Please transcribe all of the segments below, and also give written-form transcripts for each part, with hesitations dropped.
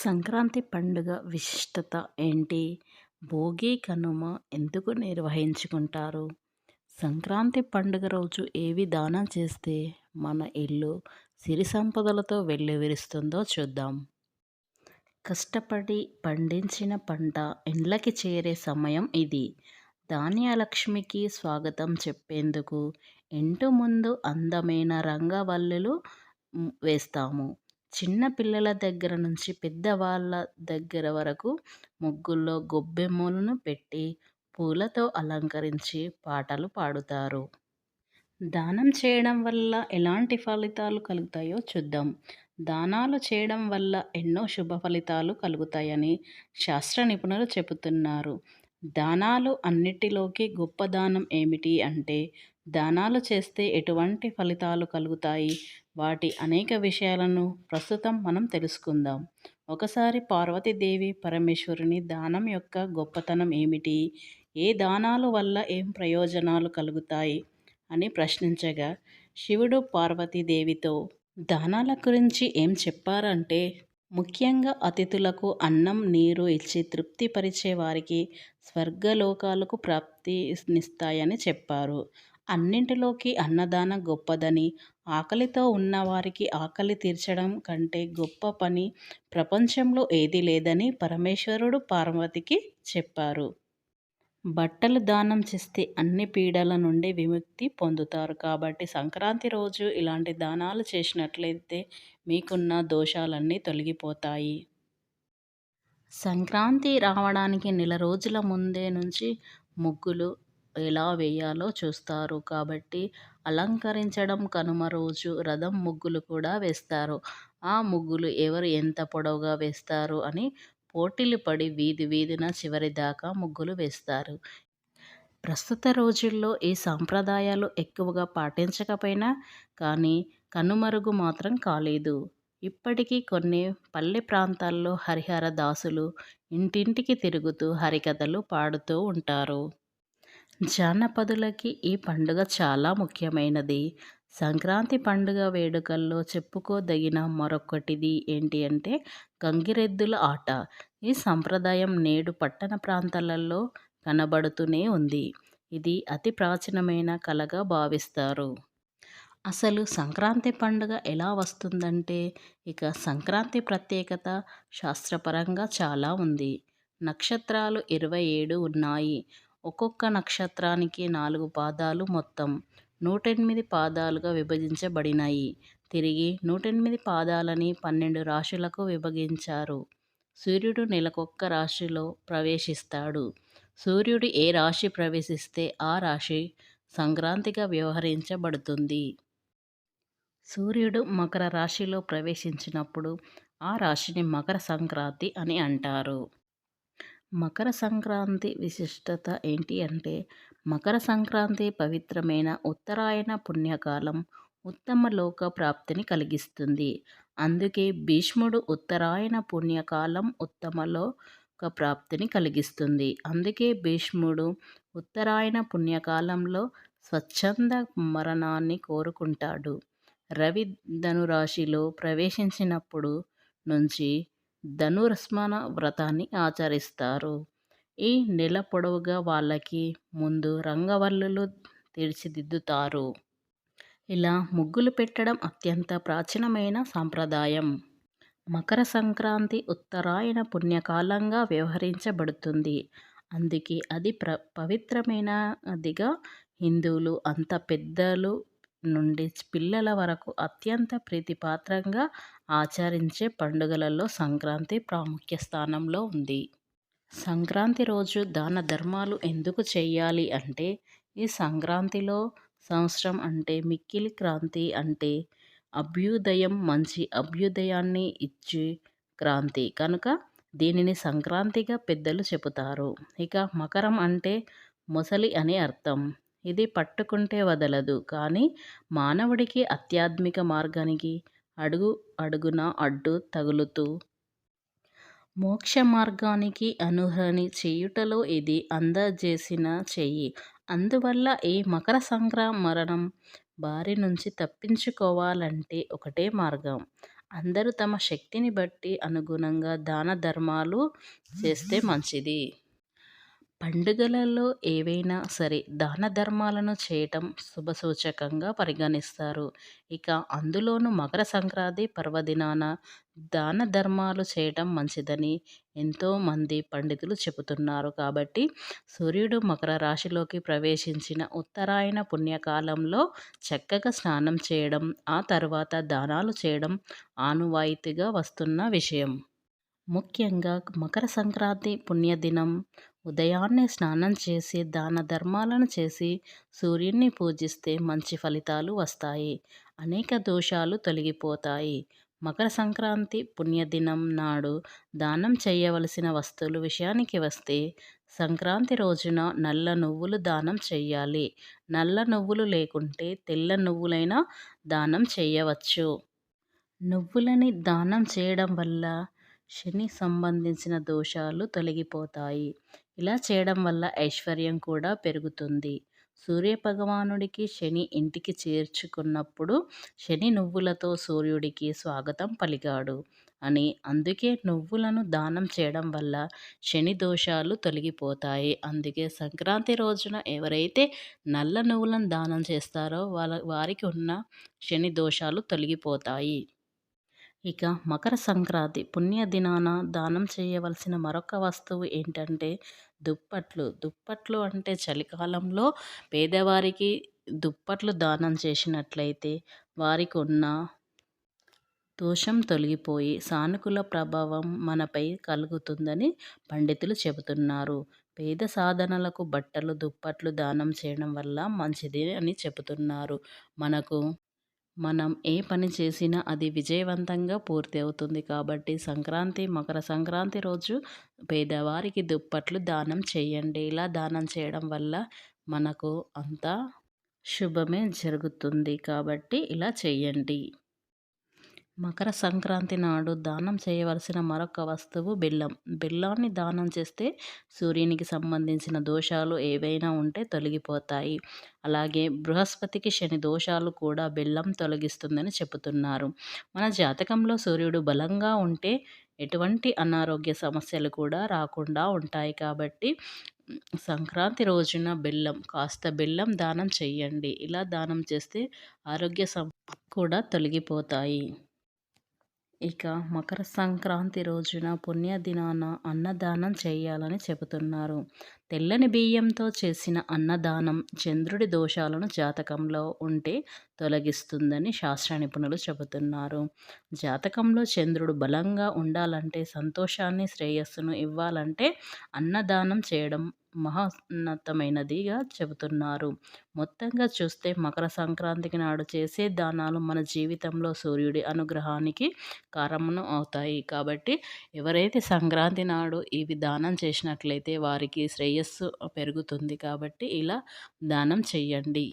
సంక్రాంతి పండుగ విశిష్టత ఏంటి? భోగి, కనుమ ఎందుకు నిర్వహించుకుంటారు? సంక్రాంతి పండుగ రోజు ఏవి దానం చేస్తే మన ఇల్లు సిరి సంపదలతో వెల్లివిరుస్తుందో చూద్దాం. కష్టపడి పండించిన పంట ఇండ్లకి చేరే సమయం ఇది. ధాన్యలక్ష్మికి స్వాగతం చెప్పేందుకు ఇంటి ముందు అందమైన రంగవల్లులు వేస్తాము. చిన్న పిల్లల దగ్గర నుంచి పెద్దవాళ్ళ దగ్గర వరకు ముగ్గుల్లో గొబ్బెమ్మలను పెట్టి పూలతో అలంకరించి పాటలు పాడుతారు. దానం చేయడం వల్ల ఎలాంటి ఫలితాలు కలుగుతాయో చూద్దాం. దానాలు చేయడం వల్ల ఎన్నో శుభ ఫలితాలు కలుగుతాయని శాస్త్ర నిపుణులు చెబుతున్నారు. దానాలు అన్నిటిలోకి గొప్ప దానం ఏమిటి అంటే, దానాలు చేస్తే ఎటువంటి ఫలితాలు కలుగుతాయి, వాటి అనేక విషయాలను ప్రస్తుతం మనం తెలుసుకుందాం. ఒకసారి పార్వతీదేవి పరమేశ్వరుని దానం యొక్క గొప్పతనం ఏమిటి, ఏ దానాల వల్ల ఏం ప్రయోజనాలు కలుగుతాయి అని ప్రశ్నించగా, శివుడు పార్వతీదేవితో దానాల గురించి ఏం చెప్పారంటే, ముఖ్యంగా అతిథులకు అన్నం నీరు ఇచ్చి తృప్తిపరిచే వారికి స్వర్గలోకాలకు ప్రాప్తినిస్తాయని చెప్పారు. అన్నింటిలోకి అన్నదానం గొప్పదని, ఆకలితో ఉన్నవారికి ఆకలి తీర్చడం కంటే గొప్ప పని ప్రపంచంలో ఏదీ లేదని పరమేశ్వరుడు పార్వతికి చెప్పారు. బట్టలు దానం చేస్తే అన్ని పీడల నుండి విముక్తి పొందుతారు. కాబట్టి సంక్రాంతి రోజు ఇలాంటి దానాలు చేసినట్లయితే మీకున్న దోషాలన్నీ తొలగిపోతాయి. సంక్రాంతి రావడానికి నెల రోజుల ముందే నుంచి ముగ్గులు ఎలా వేయాలో చూస్తారు. కాబట్టి అలంకరించడం, కనుమ రోజు రథం ముగ్గులు కూడా వేస్తారు. ఆ ముగ్గులు ఎవరు ఎంత పొడవుగా వేస్తారు అని పోటీలు పడి వీధి వీధిన చివరి దాకా ముగ్గులు వేస్తారు. ప్రస్తుత రోజుల్లో ఈ సాంప్రదాయాలు ఎక్కువగా పాటించకపోయినా కానీ కనుమరుగు మాత్రం కాలేదు. ఇప్పటికీ కొన్ని పల్లె ప్రాంతాల్లో హరిహర దాసులు ఇంటింటికి తిరుగుతూ హరికథలు పాడుతూ ఉంటారు. జానపదులకి ఈ పండుగ చాలా ముఖ్యమైనది. సంక్రాంతి పండుగ వేడుకల్లో చెప్పుకోదగిన మరొకటిది ఏంటి అంటే, గంగిరెద్దుల ఆట. ఈ సంప్రదాయం నేడు పట్టణ ప్రాంతాలలో కనబడుతూనే ఉంది. ఇది అతి ప్రాచీనమైన కళగా భావిస్తారు. అసలు సంక్రాంతి పండుగ ఎలా వస్తుందంటే, ఇక సంక్రాంతి ప్రత్యేకత శాస్త్రపరంగా చాలా ఉంది. నక్షత్రాలు 27 ఉన్నాయి. ఒక్కొక్క నక్షత్రానికి 4 పాదాలు, మొత్తం 108 పాదాలుగా విభజించబడినాయి. తిరిగి 108 పాదాలని 12 రాశులకు విభజించారు. సూర్యుడు నెలకొక్క రాశిలో ప్రవేశిస్తాడు. సూర్యుడు ఏ రాశి ప్రవేశిస్తే ఆ రాశి సంక్రాంతిగా వ్యవహరించబడుతుంది. సూర్యుడు మకర రాశిలో ప్రవేశించినప్పుడు ఆ రాశిని మకర సంక్రాంతి అని అంటారు. మకర సంక్రాంతి విశిష్టత ఏంటి అంటే, మకర సంక్రాంతి పవిత్రమైన ఉత్తరాయణ పుణ్యకాలం, ఉత్తమ లోక ప్రాప్తిని కలిగిస్తుంది. అందుకే భీష్ముడు ఉత్తరాయణ పుణ్యకాలం ఉత్తమ లోక ప్రాప్తిని కలిగిస్తుంది. అందుకే భీష్ముడు ఉత్తరాయణ పుణ్యకాలంలో స్వచ్ఛంద మరణాన్ని కోరుకుంటాడు. రవి ధనురాశిలో ప్రవేశించినప్పుడు నుంచి ధనుర్మాస వ్రతాన్ని ఆచరిస్తారు. ఈ నెల పొడవుగా వాళ్ళకి ముందు రంగవల్లులు తీర్చిదిద్దుతారు. ఇలా ముగ్గులు పెట్టడం అత్యంత ప్రాచీనమైన సాంప్రదాయం. మకర సంక్రాంతి ఉత్తరాయణ పుణ్యకాలంగా వ్యవహరించబడుతుంది. అందుకే అది పవిత్రమైనదిగా హిందువులు అంత పెద్దలు నుండి పిల్లల వరకు అత్యంత ప్రీతిపాత్రంగా ఆచరించే పండుగలలో సంక్రాంతి ప్రాముఖ్య స్థానంలో ఉంది. సంక్రాంతి రోజు దాన ధర్మాలు ఎందుకు చేయాలి అంటే, ఈ సంక్రాంతిలో సంవత్సరం అంటే మిక్కిలి క్రాంతి అంటే అభ్యుదయం, మంచి అభ్యుదయాన్ని ఇచ్చే క్రాంతి కనుక దీనిని సంక్రాంతిగా పెద్దలు చెబుతారు. ఇక మకరం అంటే మొసలి అని అర్థం. ఇది పట్టుకుంటే వదలదు, కానీ మానవుడికి ఆధ్యాత్మిక మార్గానికి అడుగు అడుగున అడ్డు తగులుతూ మోక్ష మార్గానికి అనుహరణ చేయుటలో ఇది అందజేసిన చెయ్యి. అందువల్ల ఈ మకర మరణం బారి నుంచి తప్పించుకోవాలంటే ఒకటే మార్గం, అందరూ తమ శక్తిని బట్టి అనుగుణంగా దాన ధర్మాలు చేస్తే మంచిది. పండుగలలో ఏవైనా సరే దాన ధర్మాలను చేయటం శుభసూచకంగా పరిగణిస్తారు. ఇక అందులోనూ మకర సంక్రాంతి పర్వదినాన దాన ధర్మాలు చేయటం మంచిదని ఎంతోమంది పండితులు చెబుతున్నారు. కాబట్టి సూర్యుడు మకర రాశిలోకి ప్రవేశించిన ఉత్తరాయణ పుణ్యకాలంలో చక్కగా స్నానం చేయడం, ఆ తర్వాత దానాలు చేయడం ఆనవాయితీగా వస్తున్న విషయం. ముఖ్యంగా మకర సంక్రాంతి పుణ్యదినం ఉదయాన్నే స్నానం చేసి దాన ధర్మాలను చేసి సూర్యున్ని పూజిస్తే మంచి ఫలితాలు వస్తాయి. అనేక దోషాలు తొలగిపోతాయి. మకర సంక్రాంతి పుణ్యదినం నాడు దానం చేయవలసిన వస్తువుల విషయానికి వస్తే సంక్రాంతి రోజున నల్ల నువ్వులు దానం చెయ్యాలి. నల్ల నువ్వులు లేకుంటే తెల్ల నువ్వులైనా దానం చేయవచ్చు. నువ్వులని దానం చేయడం వల్ల శని సంబంధించిన దోషాలు తొలగిపోతాయి. ఇలా చేయడం వల్ల ఐశ్వర్యం కూడా పెరుగుతుంది. సూర్యభగవానుడికి శని ఇంటికి చేర్చుకున్నప్పుడు శని నువ్వులతో సూర్యుడికి స్వాగతం పలికాడు అని, అందుకే నువ్వులను దానం చేయడం వల్ల శని దోషాలు తొలగిపోతాయి. అందుకే సంక్రాంతి రోజున ఎవరైతే నల్ల నువ్వులను దానం చేస్తారో వారికి ఉన్న శని దోషాలు తొలగిపోతాయి. ఇక మకర సంక్రాంతి పుణ్యదినాన దానం చేయవలసిన మరొక వస్తువు ఏంటంటే దుప్పట్లు. దుప్పట్లు అంటే చలికాలంలో పేదవారికి దుప్పట్లు దానం చేసినట్లయితే వారికి ఉన్న దోషం తొలగిపోయి సానుకూల ప్రభావం మనపై కలుగుతుందని పండితులు చెబుతున్నారు. పేద సాధనలకు బట్టలు, దుప్పట్లు దానం చేయడం వల్ల మంచిది అని చెబుతున్నారు. మనం ఏ పని చేసినా అది విజయవంతంగా పూర్తి అవుతుంది. కాబట్టి మకర సంక్రాంతి రోజు పేదవారికి దుప్పట్లు దానం చేయండి. ఇలా దానం చేయడం వల్ల మనకు అంతా శుభమే జరుగుతుంది. కాబట్టి ఇలా చేయండి. మకర సంక్రాంతి నాడు దానం చేయవలసిన మరొక వస్తువు బెల్లం. బెల్లాన్ని దానం చేస్తే సూర్యునికి సంబంధించిన దోషాలు ఏవైనా ఉంటే తొలగిపోతాయి. అలాగే బృహస్పతికి శని దోషాలు కూడా బెల్లం తొలగిస్తుందని చెబుతున్నారు. మన జాతకంలో సూర్యుడు బలంగా ఉంటే ఎటువంటి అనారోగ్య సమస్యలు కూడా రాకుండా ఉంటాయి. కాబట్టి సంక్రాంతి రోజున కాస్త బెల్లం దానం చెయ్యండి. ఇలా దానం చేస్తే ఆరోగ్య కూడా తొలగిపోతాయి. ఇక మకర సంక్రాంతి రోజున పుణ్యదినాన అన్నదానం చేయాలని చెబుతున్నారు. తెల్లని బియ్యంతో చేసిన అన్నదానం చంద్రుడి దోషాలను జాతకంలో ఉంటే తొలగిస్తుందని శాస్త్ర నిపుణులు చెబుతున్నారు. జాతకంలో చంద్రుడు బలంగా ఉండాలంటే, సంతోషాన్ని, శ్రేయస్సును ఇవ్వాలంటే అన్నదానం చేయడం మహోన్నతమైనదిగా చెబుతున్నారు. మొత్తంగా చూస్తే మకర సంక్రాంతికి నాడు చేసే దానాలు మన జీవితంలో సూర్యుడి అనుగ్రహానికి కారణం అవుతాయి. కాబట్టి ఎవరైతే సంక్రాంతి నాడు ఇవి దానం చేసినట్లయితే వారికి శ్రేయస్సు పెరుగుతుంది. కాబట్టి ఇలా దానం చెయ్యండి.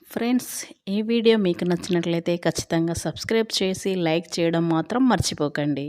ఫ్రెండ్స్, ఈ వీడియో మీకు నచ్చినట్లయితే ఖచ్చితంగా సబ్స్క్రైబ్ చేసి లైక్ చేయడం మాత్రం మర్చిపోకండి.